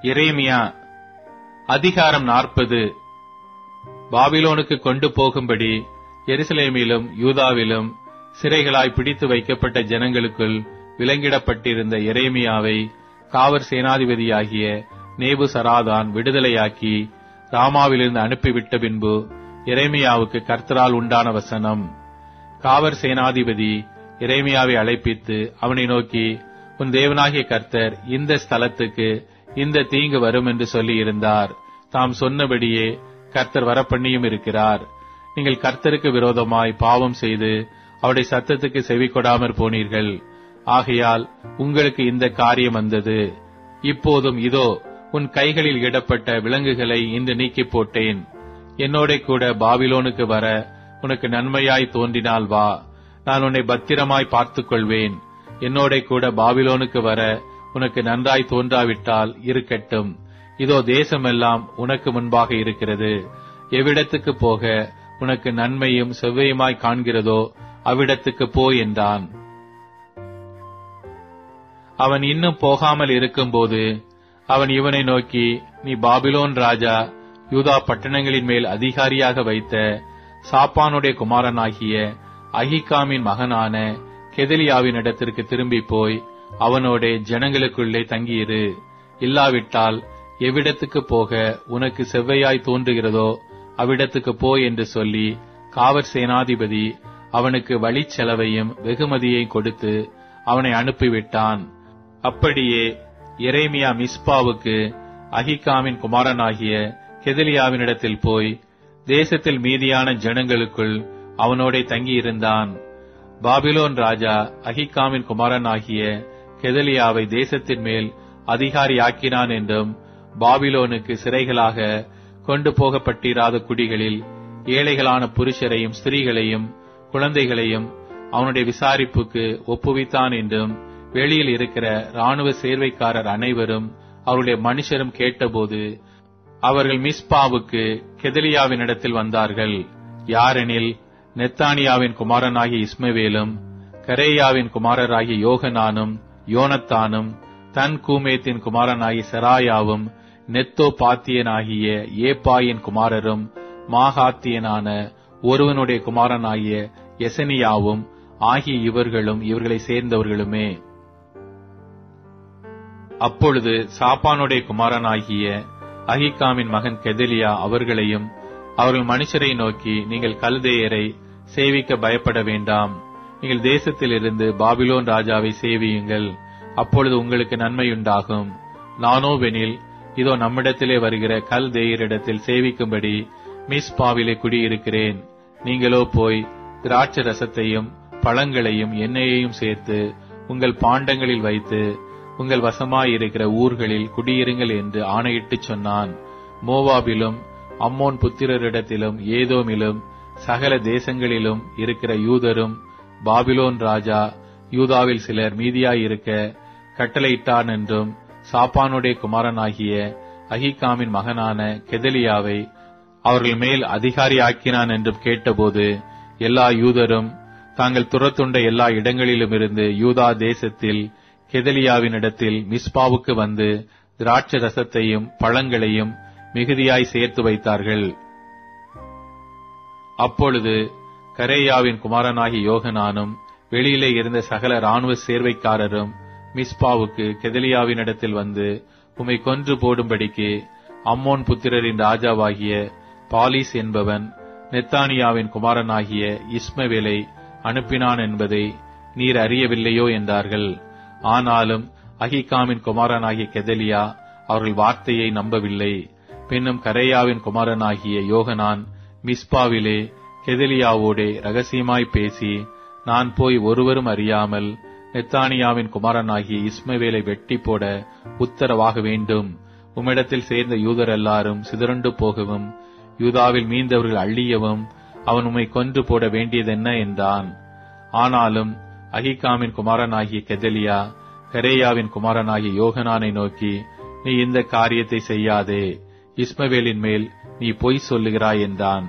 எரேமியா அதிகாரம் 40. பாபிலோனுக்கு கொண்டு போகும்படி எருசலேமிலும் யூதாவிலும் சிறைகளாய் பிடித்து வைக்கப்பட்ட ஜனங்களுக்குள் விலங்கிடப்பட்டிருந்த எரேமியாவை காவற் சேனாதிபதியாகிய நேபுசராதான் விடுதலையாக்கி ராமாவிலிருந்து அனுப்பிவிட்ட பின்பு எரேமியாவுக்கு கர்த்தரால் உண்டான வசனம். காவற் சேனாதிபதி எரேமியாவை அழைப்பித்து அவனை நோக்கி, உன் தேவனாகிய கர்த்தர் இந்த ஸ்தலத்துக்கு இந்த தீங்கு வரும் என்று சொல்லி இருந்தார். தாம் சொன்னபடியே கர்த்தர் வரப்பண்ணியும் இருக்கிறார். நீங்கள் கர்த்தருக்கு விரோதமாய் பாவம் செய்து அவருடைய சத்தத்துக்கு செவி கொடாமற் போனீர்கள். ஆகையால் உங்களுக்கு இந்த காரியம் வந்தது. இப்போதும் இதோ உன் கைகளில் இடப்பட்ட விலங்குகளை இன்று நீக்கி போட்டேன். என்னோட கூட பாபிலோனுக்கு வர உனக்கு நன்மையாய் தோன்றினால் வா, நான் உன்னை பத்திரமாய் பார்த்துக் கொள்வேன். என்னோட கூட பாபிலோனுக்கு வர உனக்கு நன்றாய் தோன்றாவிட்டால் இருக்கட்டும். இதோ தேசமெல்லாம் உனக்கு முன்பாக இருக்கிறது. எவ்விடத்துக்கு போக உனக்கு நன்மையும் செவ்வையுமாய் காண்கிறதோ அவ்விடத்துக்கு போ என்றான். அவன் இன்னும் போகாமல் இருக்கும்போது அவன் இவனை நோக்கி, நீ பாபிலோன் ராஜா யூதா பட்டணங்களின் மேல் அதிகாரியாக வைத்த சாப்பானுடைய குமாரனாகிய அகிகாமின் மகனான கெதலியாவின் இடத்திற்கு திரும்பி போய் அவனோட ஜனங்களுக்குள்ளே தங்கியிரு. இல்லாவிட்டால் எவ்விடத்துக்கு போக உனக்கு செவ்வையாய் தோன்றுகிறதோ அவ்விடத்துக்கு போ என்று சொல்லி காவற் சேனாதிபதி அவனுக்கு வழிச் செலவையும் வெகுமதியையும் கொடுத்து அவனை அனுப்பிவிட்டான். அப்படியே எரேமியா மிஸ்பாவுக்கு அகிகாமின் குமாரனாகிய கெதலியாவினிடத்தில் போய் தேசத்தில் மீதியான ஜனங்களுக்குள் அவனோட தங்கியிருந்தான். பாபிலோன் ராஜா அகிகாமின் குமாரனாகிய கெதலியாவை தேசத்தின் மேல் அதிகாரியாக்கினான் என்றும், பாபிலோனுக்கு சிறைகளாக கொண்டு போகப்பட்டிராத குடிகளில் ஏழைகளான புருஷரையும் ஸ்திரீகளையும் குழந்தைகளையும் அவனுடைய விசாரிப்புக்கு ஒப்புவித்தான் என்றும் வெளியில் இருக்கிற இராணுவ சேர்வைக்காரர் அனைவரும் அவருடைய மனுஷரும் கேட்டபோது அவர்கள் மிஸ்பாவுக்கு கெதலியாவினிடத்தில் வந்தார்கள். யாரெனில் நெத்தானியாவின் குமாரனாகிய இஸ்மவேலும் கரேயாவின் குமாரராகிய யோகனானும் யோனத்தானும் தன் கூமேத்தின் குமாரனாகிய செராயாவும் நெத்தோ பாத்தியனாகிய ஏப்பாயின் குமாரரும் மாகாத்தியனான ஒருவனுடைய குமாரனாகிய எசனியாவும் ஆகிய இவர்களும் இவர்களை சேர்ந்தவர்களுமே. அப்பொழுது சாப்பானுடைய குமாரனாகிய அகிகாமின் மகன் கெதலியா அவர்களையும் அவர்கள் மனுஷரை நோக்கி, நீங்கள் கல்தேயரை சேவிக்க பயப்பட வேண்டாம். நீங்கள் தேசத்திலிருந்து பாபிலோன் ராஜாவை சேவியுங்கள். அப்பொழுது உங்களுக்கு நன்மையுண்டாகும். நானோவெனில் இதோ நம்மிடத்திலே வருகிற கல்தேயரிடத்தில் சேவிக்கும்படி மிஸ்பாவிலே குடியிருக்கிறேன். நீங்களோ போய் திராட்சை ரசத்தையும் பழங்களையும் எண்ணெயையும் சேர்த்து உங்கள் பாண்டங்களில் வைத்து உங்கள் வசமாயிருக்கிற ஊர்களில் குடியிருங்கள் என்று ஆணையிட்டு சொன்னான். மோவாபிலும் அம்மோன் புத்திரரிடத்திலும் ஏதோமிலும் சகல தேசங்களிலும் இருக்கிற யூதரும் பாபிலோன் ராஜா யூதாவில் சிலர் மீதியாயிருக்க கட்டளையிட்டான் என்றும், சாப்பானுடைய குமாரனாகிய அகிகாமின் மகனான கெதலியாவை அவர்கள் மேல் அதிகாரி ஆக்கினான் என்றும் கேட்டபோது எல்லா யூதரும் தாங்கள் துரத்துண்ட எல்லா இடங்களிலுமிருந்து யூதா தேசத்தில் கெதலியாவினிடத்தில் மிஸ்பாவுக்கு வந்து திராட்சை ரசத்தையும் பழங்களையும் மிகுதியாய் சேர்த்து வைத்தார்கள். அப்பொழுது கரேயாவின் குமாரனாகிய யோகனானும் வெளியிலே இருந்த சகல இராணுவ சேர்வைக்காரரும் மிஸ்பாவுக்கு கெதலியாவினிடத்தில் வந்து, உம்மை கொன்று போடும்படிக்கு அம்மோன் புத்திரரின் ராஜாவாகிய பாலிஸ் என்பவன் நெத்தானியாவின் குமாரனாகிய இஸ்மவேலை அனுப்பினான் என்பதை நீர் அறியவில்லையோ என்றார்கள். ஆனாலும் அகிகாமின் குமாரனாகிய கெதலியா அவர்கள் வார்த்தையை நம்பவில்லை. பின்னும் கரேயாவின் குமாரனாகிய யோகனான் மிஸ்பாவிலே கெதலியாவோடே ரகசியமாய் பேசி, நான் போய் ஒருவரும் அறியாமல் நெத்தானியாவின் குமாரனாகிய இஸ்மவேலை வெட்டி போட உத்தரவாக வேண்டும். உம்மிடத்தில் சேர்ந்த யூதர் எல்லாரும் சிதறண்டு போகவும் யூதாவில் மீந்தவர்கள் அழியவும் அவன் உம்மை கொன்று போட வேண்டியதென்ன என்றான். ஆனாலும் அகிகாமின் குமாரனாகிய கெதலியா கரேயாவின் குமாரனாகிய யோகனானை நோக்கி, நீ இந்த காரியத்தை செய்யாதே, இஸ்மவேலின் மேல் நீ பொய் சொல்லுகிறாய் என்றான்.